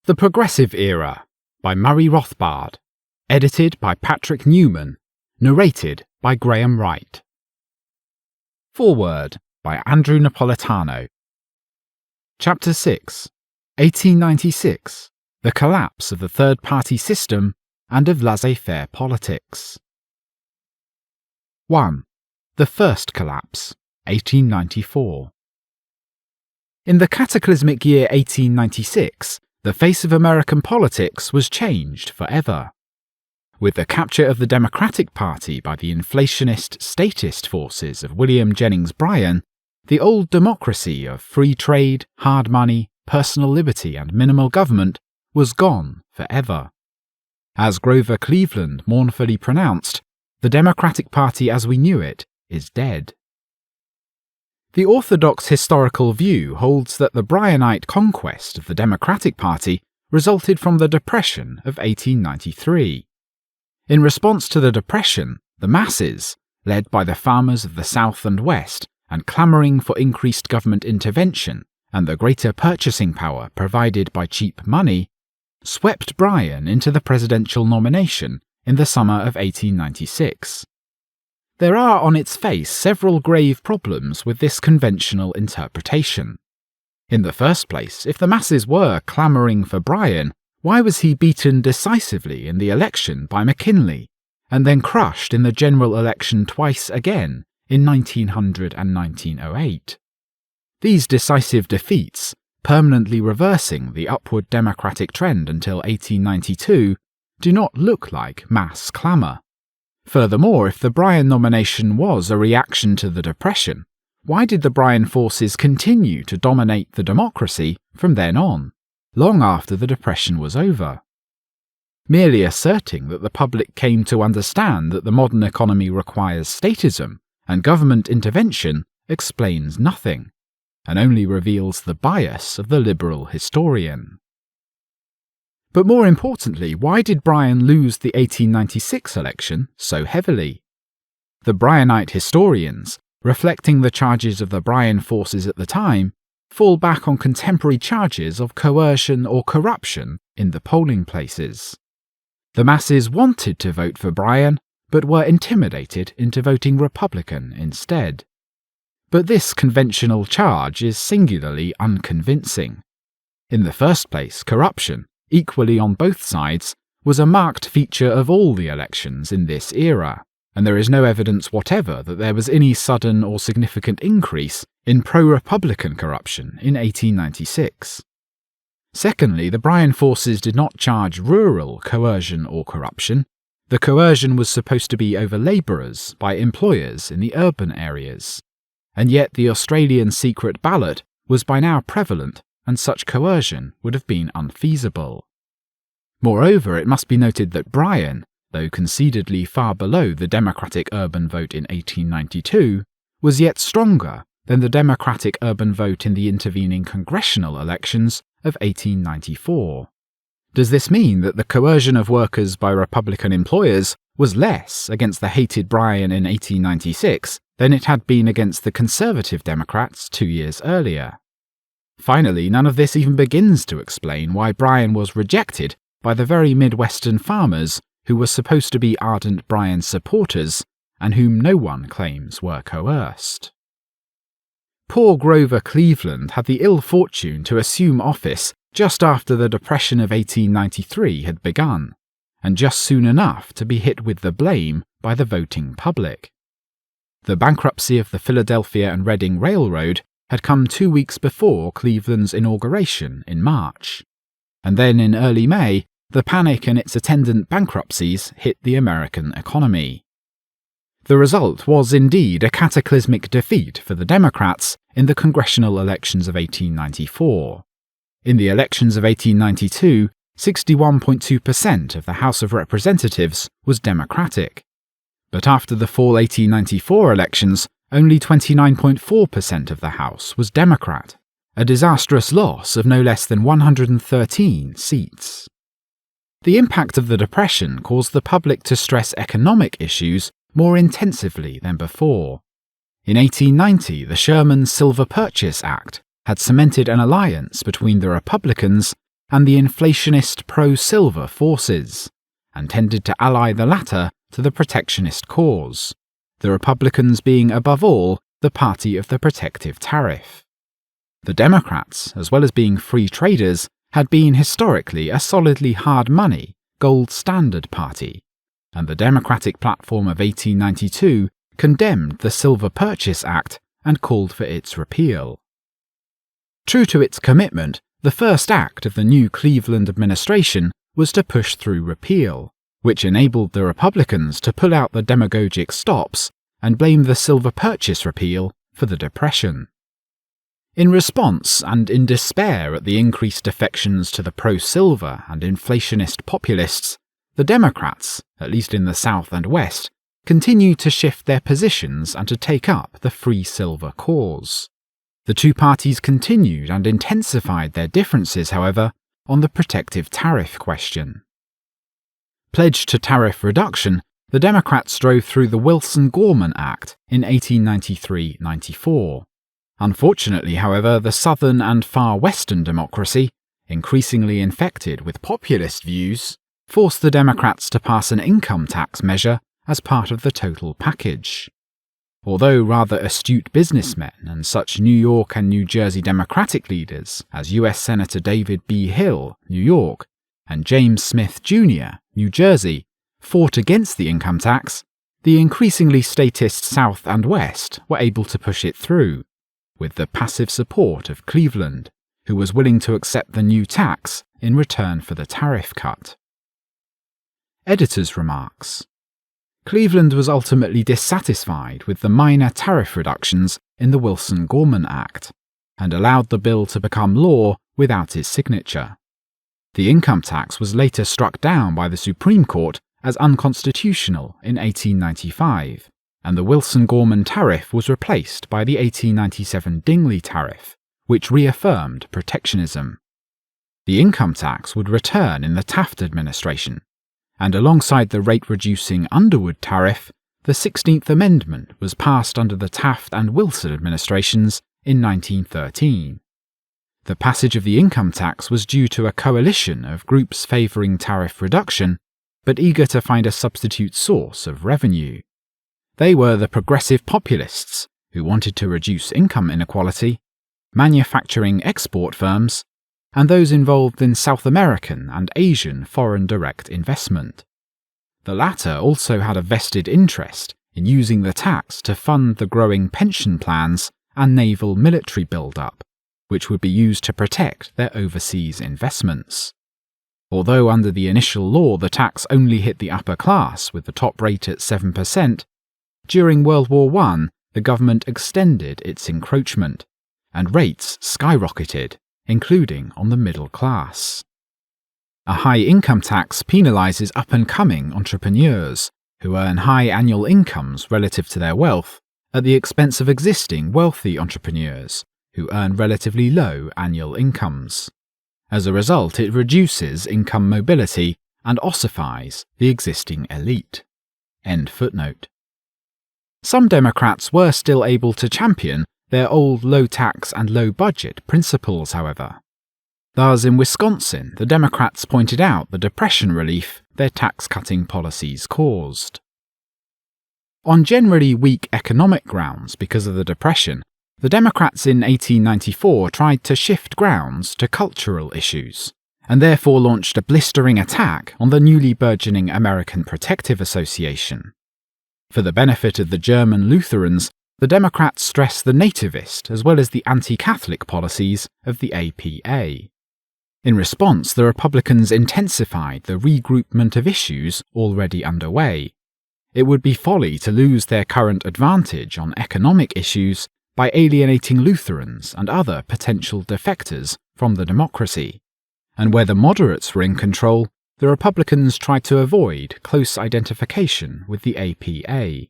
The Progressive Era by Murray Rothbard, edited by Patrick Newman, narrated by Graham Wright. Foreword by Andrew Napolitano. Chapter 6, 1896, The Collapse of the Third-Party System and of Laissez-faire Politics. 1. The First Collapse, 1894. In the cataclysmic year 1896, the face of American politics was changed forever. With the capture of the Democratic Party by the inflationist, statist forces of William Jennings Bryan, the old democracy of free trade, hard money, personal liberty and minimal government was gone forever. As Grover Cleveland mournfully pronounced, the Democratic Party as we knew it is dead. The orthodox historical view holds that the Bryanite conquest of the Democratic Party resulted from the Depression of 1893. In response to the Depression, the masses, led by the farmers of the South and West and clamouring for increased government intervention and the greater purchasing power provided by cheap money, swept Bryan into the presidential nomination in the summer of 1896. There are on its face several grave problems with this conventional interpretation. In the first place, if the masses were clamouring for Bryan, why was he beaten decisively in the election by McKinley, and then crushed in the general election twice again in 1900 and 1908? These decisive defeats, permanently reversing the upward democratic trend until 1892, do not look like mass clamour. Furthermore, if the Bryan nomination was a reaction to the Depression, why did the Bryan forces continue to dominate the democracy from then on, long after the Depression was over? Merely asserting that the public came to understand that the modern economy requires statism and government intervention explains nothing, and only reveals the bias of the liberal historian. But more importantly, why did Bryan lose the 1896 election so heavily? The Bryanite historians, reflecting the charges of the Bryan forces at the time, fall back on contemporary charges of coercion or corruption in the polling places. The masses wanted to vote for Bryan, but were intimidated into voting Republican instead. But this conventional charge is singularly unconvincing. In the first place, corruption, equally on both sides, was a marked feature of all the elections in this era, and there is no evidence whatever that there was any sudden or significant increase in pro-Republican corruption in 1896. Secondly, the Bryan forces did not charge rural coercion or corruption. The coercion was supposed to be over labourers by employers in the urban areas, and yet the Australian secret ballot was by now prevalent, and such coercion would have been unfeasible. Moreover, it must be noted that Bryan, though concededly far below the Democratic urban vote in 1892, was yet stronger than the Democratic urban vote in the intervening congressional elections of 1894. Does this mean that the coercion of workers by Republican employers was less against the hated Bryan in 1896 than it had been against the Conservative Democrats 2 years earlier? Finally, none of this even begins to explain why Bryan was rejected by the very Midwestern farmers who were supposed to be ardent Bryan supporters and whom no one claims were coerced. Poor Grover Cleveland had the ill fortune to assume office just after the Depression of 1893 had begun, and just soon enough to be hit with the blame by the voting public. The bankruptcy of the Philadelphia and Reading Railroad had come 2 weeks before Cleveland's inauguration in March, and then in early May, the panic and its attendant bankruptcies hit the American economy. The result was indeed a cataclysmic defeat for the Democrats in the congressional elections of 1894. In the elections of 1892, 61.2% of the House of Representatives was Democratic, but after the fall 1894 elections, only 29.4% of the House was Democrat, a disastrous loss of no less than 113 seats. The impact of the Depression caused the public to stress economic issues more intensively than before. In 1890, the Sherman Silver Purchase Act had cemented an alliance between the Republicans and the inflationist pro-silver forces, and tended to ally the latter to the protectionist cause, the Republicans being above all the party of the protective tariff. The Democrats, as well as being free traders, had been historically a solidly hard money, gold standard party, and the Democratic platform of 1892 condemned the Silver Purchase Act and called for its repeal. True to its commitment, the first act of the new Cleveland administration was to push through repeal, which enabled the Republicans to pull out the demagogic stops and blame the Silver Purchase repeal for the Depression. In response and in despair at the increased defections to the pro-silver and inflationist populists, the Democrats, at least in the South and West, continued to shift their positions and to take up the free silver cause. The two parties continued and intensified their differences, however, on the protective tariff question. Pledged to tariff reduction, the Democrats drove through the Wilson-Gorman Act in 1893-94. Unfortunately, however, the Southern and far Western democracy, increasingly infected with populist views, forced the Democrats to pass an income tax measure as part of the total package. Although rather astute businessmen and such New York and New Jersey Democratic leaders as U.S. Senator David B. Hill, New York, and James Smith, Jr., New Jersey, fought against the income tax, the increasingly statist South and West were able to push it through, with the passive support of Cleveland, who was willing to accept the new tax in return for the tariff cut. Editor's remarks. Cleveland was ultimately dissatisfied with the minor tariff reductions in the Wilson-Gorman Act, and allowed the bill to become law without his signature. The income tax was later struck down by the Supreme Court as unconstitutional in 1895, and the Wilson-Gorman tariff was replaced by the 1897 Dingley tariff, which reaffirmed protectionism. The income tax would return in the Taft administration, and alongside the rate-reducing Underwood tariff, the 16th Amendment was passed under the Taft and Wilson administrations in 1913. The passage of the income tax was due to a coalition of groups favouring tariff reduction, but eager to find a substitute source of revenue. They were the progressive populists, who wanted to reduce income inequality, manufacturing export firms, and those involved in South American and Asian foreign direct investment. The latter also had a vested interest in using the tax to fund the growing pension plans and naval military build-up, which would be used to protect their overseas investments. Although under the initial law the tax only hit the upper class with the top rate at 7%, during World War I the government extended its encroachment, and rates skyrocketed, including on the middle class. A high income tax penalises up-and-coming entrepreneurs who earn high annual incomes relative to their wealth at the expense of existing wealthy entrepreneurs who earn relatively low annual incomes. As a result, it reduces income mobility and ossifies the existing elite. End footnote. Some Democrats were still able to champion their old low-tax and low-budget principles, however. Thus, in Wisconsin, the Democrats pointed out the depression relief their tax-cutting policies caused. On generally weak economic grounds because of the Depression, the Democrats in 1894 tried to shift grounds to cultural issues, and therefore launched a blistering attack on the newly burgeoning American Protective Association. For the benefit of the German Lutherans, the Democrats stressed the nativist as well as the anti-Catholic policies of the APA. In response, the Republicans intensified the regroupment of issues already underway. It would be folly to lose their current advantage on economic issues by alienating Lutherans and other potential defectors from the democracy, and where the moderates were in control, the Republicans tried to avoid close identification with the APA.